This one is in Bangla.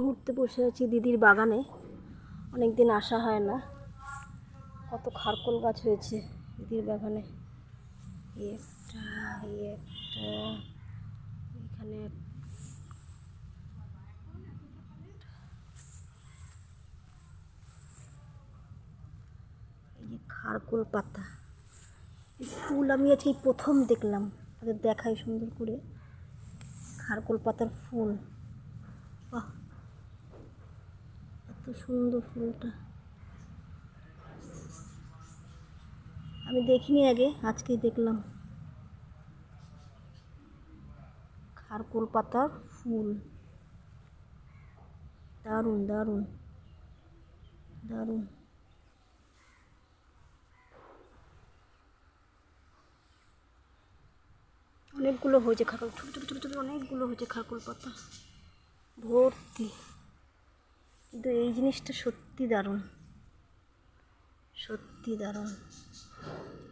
ঘুরতে বসে আছি দিদির বাগানে। অনেকদিন আসা হয় না। কত খারকোল গাছ হয়েছে দিদির বাগানে। একটা এখানে এই যে খারকোল পাতা, এই ফুল আমি আজকে প্রথম দেখলাম। তাদের দেখাই সুন্দর করে খারকোল পাতার ফুল। বাহ, এত সুন্দর ফুলটা আমি দেখিনি আগে, আজকেই দেখলাম। খারকোল পাতার ফুল, দারুণ দারুণ দারুণ। অনেকগুলো হয়েছে খারকোল, ছোটো ছোটো ছোটো ছোটো অনেকগুলো হয়েছে খারকোল পাতা ভর্তি। কিন্তু এই জিনিসটা সত্যি দারুণ, সত্যি দারুণ।